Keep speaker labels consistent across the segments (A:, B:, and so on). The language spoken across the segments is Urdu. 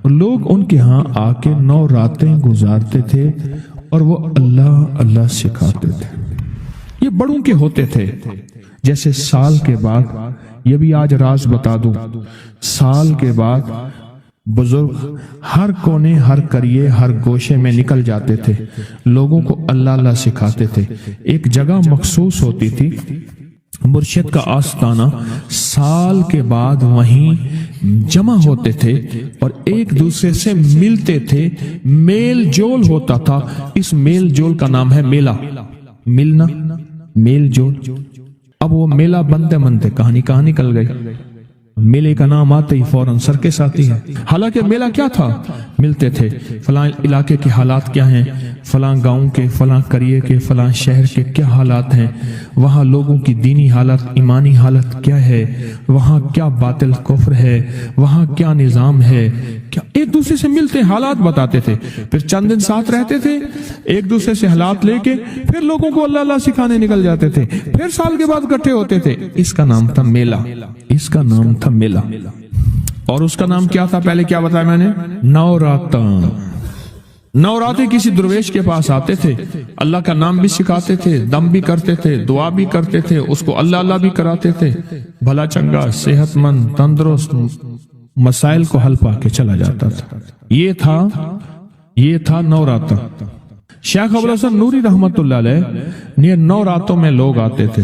A: لوگ ان کے ہاں آ کے 9 راتیں گزارتے تھے اور وہ اللہ اللہ سکھاتے تھے۔ یہ بڑوں کے ہوتے تھے، جیسے سال کے بعد، یہ بھی آج راز بتا دوں، سال کے بعد بزرگ ہر کونے، ہر کریے، ہر گوشے میں نکل جاتے تھے، لوگوں کو اللہ اللہ سکھاتے تھے۔ ایک جگہ مخصوص ہوتی تھی، مرشد کا آستانہ، سال کے بعد وہیں جمع ہوتے تھے اور ایک دوسرے سے ملتے تھے، میل جول ہوتا تھا۔ اس میل جول کا نام ہے میلہ، ملنا، میل جول۔ اب وہ میلہ بنتے بنتے کہاں نکل گئی، میلے کا نام آتے ہی فوراً سرکس آتی ہے۔ حالانکہ میلہ کیا تھا؟ ملتے تھے، فلاں علاقے کے حالات کیا ہیں، فلاں گاؤں کے، فلاں قریے کے، فلاں شہر کے کیا حالات ہیں، وہاں لوگوں کی دینی حالت، ایمانی حالت کیا ہے، وہاں کیا باطل کفر ہے، وہاں کیا نظام ہے، کیا ایک دوسرے سے ملتے حالات بتاتے تھے، پھر چند دن ساتھ رہتے تھے، ایک دوسرے سے حالات لے کے پھر لوگوں کو اللہ اللہ سکھانے نکل جاتے تھے، پھر سال کے بعد اکٹھے ہوتے تھے۔ اس کا نام تھا میلہ، اس کا نام تھا میلہ۔ اور اس کا نام کیا تھا؟ پہلے کیا بتایا میں نے؟ 9 راتاں۔ 9 راتیں کسی درویش کے پاس آتے تھے، اللہ کا نام بھی سکھاتے تھے، دم بھی کرتے تھے، دعا بھی کرتے تھے، اس کو اللہ اللہ بھی کراتے تھے، بھلا چنگا، صحت مند، تندرست، مسائل کو حل پا کے چلا جاتا تھا۔ یہ تھا 9 راتاں۔ شیخ ابوالحسن نوری رحمت اللہ علیہ، یہ 9 راتوں میں لوگ آتے تھے۔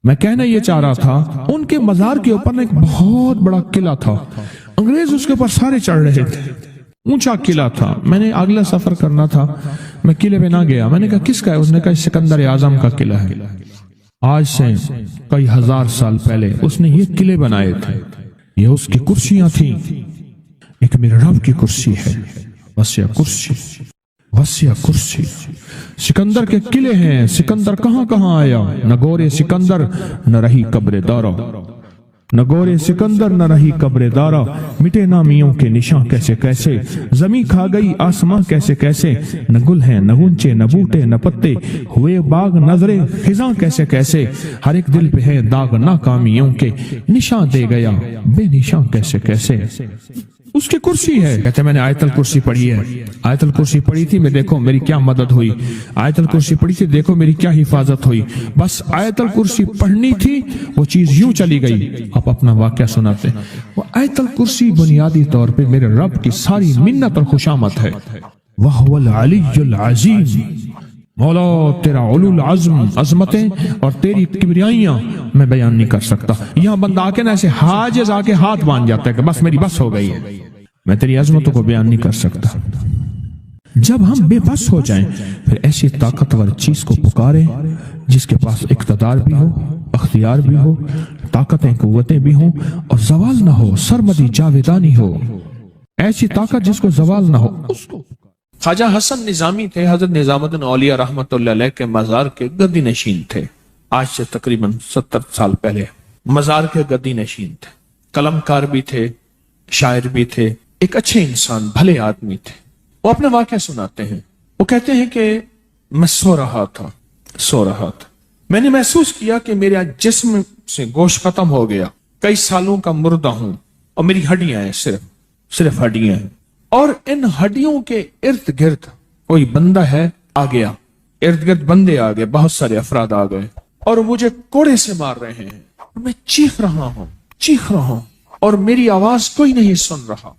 A: میں کہنا یہ چاہ رہا تھا، ان کے مزار کے اوپر ایک بہت بڑا قلعہ تھا، انگریز اس کے اوپر سارے چڑھ رہے تھے، اونچا قلعہ تھا۔ میں نے اگلا سفر کرنا تھا، میں قلعے پہ نہ گیا۔ میں نے کہا کس کا ہے؟ اس نے کہا سکندر اعظم کا قلعہ ہے، آج سے کئی ہزار سال پہلے اس نے یہ قلعے بنائے تھے، یہ اس کی کرسیاں تھیں۔ ایک میرے رب کی کرسی ہے، وسیع کرسی، وسیع کرسی۔ سکندر کے قلعے ہیں، سکندر کہاں کہاں آیا، نہ گورے سکندر نہ رہی قبر دارا، نہ گورے سکندر نہ رہی قبر دارا، مٹے نامیوں کے نشاں کیسے کیسے، زمیں کھا گئی آسماں کیسے کیسے، نہ گل ہیں نہ گنچے نہ بوٹے نہ پتے، ہوئے باغ نظرے خزاں کیسے کیسے، ہر ایک دل پہ ہے داغ ناکامیوں کے، نشاں دے گیا بے نشاں کیسے کیسے۔ اس کی کرسی ہے، کہتے ہیں میں نے آیت الکرسی پڑھی ہے، آیت الکرسی پڑھی تھی، میں دیکھو میری کیا مدد ہوئی، آیت الکرسی پڑھی تھی، دیکھو میری کیا حفاظت ہوئی۔ بس آیت الکرسی پڑھنی تھی، وہ چیز یوں چلی گئی۔ آپ اپنا واقعہ سناتے ہیں۔ وہ آیت الکرسی بنیادی طور پہ میرے رب کی ساری منت اور خوشامد ہے۔ وَهُوَ الْعَلِيُّ الْعَظِيمُ، مولا تیرا علو العظم، عظمتیں اور تیری کبریائیاں میں بیان نہیں کر سکتا۔ یہاں بندہ آ کے نا ایسے حاجز آ کے ہاتھ باندھ جاتا ہے کہ بس میری بس ہو گئی ہے، میں تیری عظمتوں کو بیان نہیں کر سکتا۔ جب ہم بے بس ہو جائیں پھر ایسی طاقتور چیز کو پکاریں جس کے پاس اقتدار بھی ہو، اختیار بھی ہو، طاقتیں قوتیں بھی ہوں اور زوال نہ ہو، سرمدی جاویدانی ہو، ایسی طاقت جس کو زوال نہ ہو، اس کو۔ خواجہ حسن نظامی تھے، حضرت نظام الدین اولیاء رحمت اللہ علیہ کے مزار کے گدی نشین تھے، آج سے تقریباً 70 سال پہلے مزار کے گدی نشین تھے، قلم کار بھی تھے، شاعر بھی تھے، ایک اچھے انسان، بھلے آدمی تھے۔ وہ اپنا واقعہ سناتے ہیں، وہ کہتے ہیں کہ میں سو رہا تھا، میں نے محسوس کیا کہ میرا جسم سے گوشت ختم ہو گیا، کئی سالوں کا مردہ ہوں اور میری ہڈیاں ہیں، صرف ہڈیاں ہیں، اور ان ہڈیوں کے ارد گرد کوئی بندہ ہے آ گیا، ارد گرد بندے آ گئے، بہت سارے افراد آ گئے اور مجھے کوڑے سے مار رہے ہیں، میں چیخ رہا ہوں اور میری آواز کوئی نہیں سن رہا۔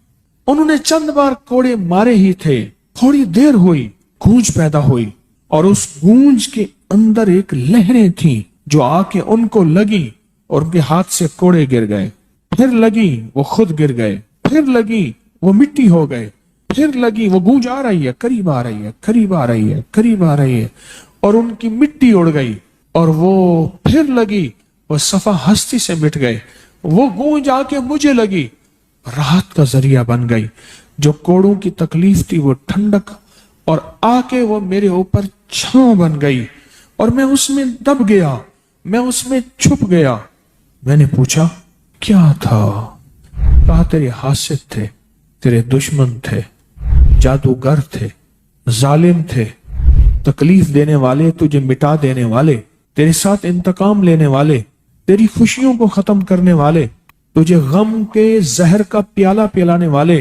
A: انہوں نے چند بار کوڑے مارے ہی تھے، تھوڑی دیر ہوئی، گونج پیدا ہوئی اور اس گونج کے اندر ایک لہریں تھیں جو آ کے ان کو لگی اور ان کے ہاتھ سے کوڑے گر گئے، پھر لگی وہ خود گر گئے، پھر لگی وہ مٹی ہو گئے، پھر لگی وہ گونج آ رہی ہے، قریب آ رہی ہے اور ان کی مٹی اڑ گئی، اور وہ پھر لگی، وہ صفحہ ہستی سے مٹ گئے، وہ گونج آ کے مجھے لگی، راحت کا ذریعہ بن گئی، جو کوڑوں کی تکلیف تھی وہ ٹھنڈک اور آ کے وہ میرے اوپر چھاؤں بن گئی اور میں اس میں دب گیا، میں اس میں چھپ گیا۔ میں نے پوچھا کیا تھا؟ کہا تیرے حاسد تھے، تیرے دشمن تھے، جادوگر تھے، ظالم تھے، تکلیف دینے والے، تجھے مٹا دینے والے، تیرے ساتھ انتقام لینے والے، تیری خوشیوں کو ختم کرنے والے، تجھے غم کے زہر کا پیالہ پلانے والے،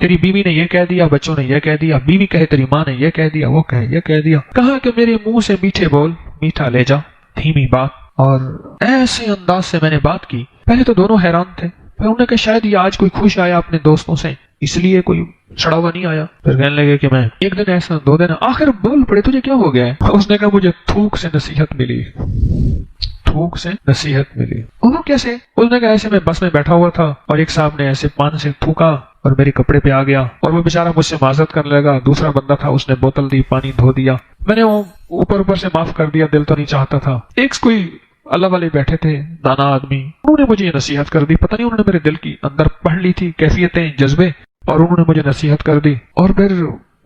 A: تیری بیوی نے یہ کہہ دیا، بچوں نے یہ کہہ دیا، بیوی کہے تیری ماں نے یہ کہہ دیا، وہ کہے یہ کہہ دیا۔ کہا کہ میرے منہ سے میٹھے بول، میٹھا لے جا، دھیمی بات، اور ایسے انداز سے میں نے بات کی۔ پہلے تو دونوں حیران تھے، پھر انہوں نے کہا شاید یہ آج کوئی خوش آیا اپنے دوستوں سے، اس لیے کوئی چڑھا ہوا نہیں آیا۔ پھر کہنے لگے کہ میں ایک دن ایسا، 2 دن، آخر بول پڑے تجھے کیا ہو گیا ہے؟ اس نے کہا مجھے تھوک سے نصیحت ملی، تھوک سے نصیحت ملی۔ وہ کیسے؟ اس نے کہا ایسے میں بس میں بیٹھا ہوا تھا اور ایک صاحب نے ایسے پان سے تھوکا اور میرے کپڑے پہ آ گیا، اور وہ بیچارہ مجھ سے معذرت کرنے لگا۔ دوسرا بندہ تھا، اس نے بوتل دی، پانی دھو دیا، میں نے وہ اوپر سے معاف کر دیا، دل تو نہیں چاہتا تھا۔ ایک کوئی اللہ والے بیٹھے تھے، دانا آدمی، انہوں نے مجھے یہ نصیحت کر دی، پتہ نہیں انہوں نے میرے دل کی اندر پڑھ لی تھی کیفیتیں، جذبے، اور انہوں نے مجھے نصیحت کر دی، اور پھر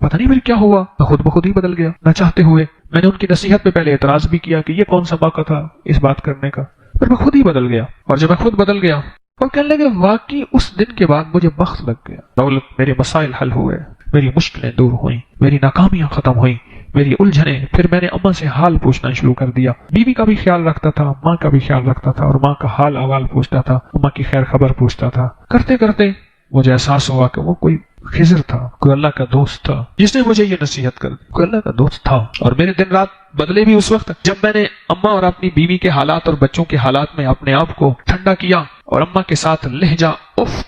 A: پتہ نہیں پھر کیا ہوا، میں خود بخود ہی بدل گیا نہ چاہتے ہوئے۔ میں نے ان کی نصیحت پہ پہلے اعتراض بھی کیا کہ یہ کون سا موقع تھا اس بات کرنے کا، پھر میں خود ہی بدل گیا۔ اور جب میں خود بدل گیا اور کہنے لگے واقعی اس دن کے بعد مجھے وقت لگ گیا، دولت، میرے مسائل حل ہوئے، میری مشکلیں دور ہوئیں، میری ناکامیاں ختم ہوئیں، میری الجھنیں۔ پھر میں نے اماں سے حال پوچھنا شروع کر دیا، بیوی کا بھی خیال رکھتا تھا، ماں کا بھی خیال رکھتا تھا، اور ماں کا حال احوال پوچھتا تھا، اماں کی خیر خبر پوچھتا تھا۔ کرتے کرتے مجھے احساس ہوا کہ وہ کوئی خضر تھا، کوئی اللہ کا دوست تھا جس نے مجھے یہ نصیحت کر دی، کوئی اللہ کا دوست تھا۔ اور میرے دن رات بدلے بھی اس وقت جب میں نے اماں اور اپنی بیوی کے حالات اور بچوں کے حالات میں اپنے آپ کو ٹھنڈا کیا، اور اماں کے ساتھ لہجہ،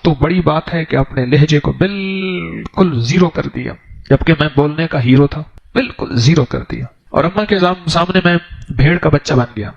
A: تو بڑی بات ہے کہ اپنے لہجے کو بالکل زیرو کر دیا، جبکہ میں بولنے کا ہیرو تھا، بالکل زیرو کر دیا، اور اماں کے سامنے میں بھیڑ کا بچہ بن گیا۔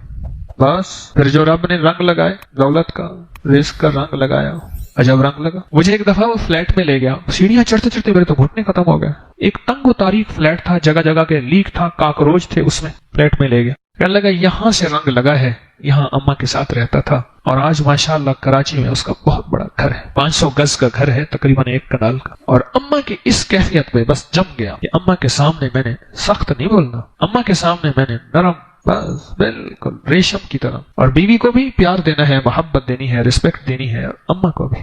A: بس پھر جو رب نے رنگ لگائے، دولت کا، رزق کا رنگ لگایا، عجب رنگ لگا۔ مجھے ایک دفعہ وہ فلیٹ میں لے گیا، سیڑھیاں چڑھتے چڑھتے میرے تو گھٹنے ختم ہو گئے۔ ایک تنگ و تاریک فلیٹ تھا، جگہ جگہ کے لیک تھا، کاکروچ تھے اس میں، فلیٹ میں لے گیا، کہنے لگا یہاں سے رنگ لگا ہے، یہاں اماں کے ساتھ رہتا تھا، اور آج ماشاءاللہ کراچی میں اس کا بہت بڑا گھر ہے، 500 گز کا گھر ہے، تقریباً 1 کنال کا۔ اور اماں کی اس کیفیت پہ بس جم گیا کہ اماں کے سامنے میں نے سخت نہیں بولنا، اماں کے سامنے میں نے نرم، بس بالکل ریشم کی طرح۔ اور بیوی کو بھی پیار دینا ہے، محبت دینی ہے، رسپیکٹ دینی ہے، اور اماں کو بھی۔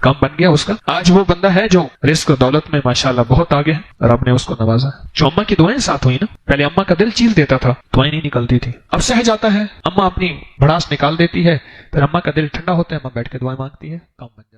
A: کام بن گیا اس کا۔ آج وہ بندہ ہے جو رزق و دولت میں ماشاءاللہ بہت آگے ہے، رب نے اس کو نوازا ہے۔ جو اماں کی دعائیں ساتھ ہوئی نا، پہلے اماں کا دل چیر دیتا تھا، دعائیں نہیں نکلتی تھی، اب سہ جاتا ہے، اماں اپنی بھڑاس نکال دیتی ہے، پھر اماں کا دل ٹھنڈا ہوتا ہے، اماں بیٹھ کے دعائیں مانگتی ہے، کام بن جاتا ہے۔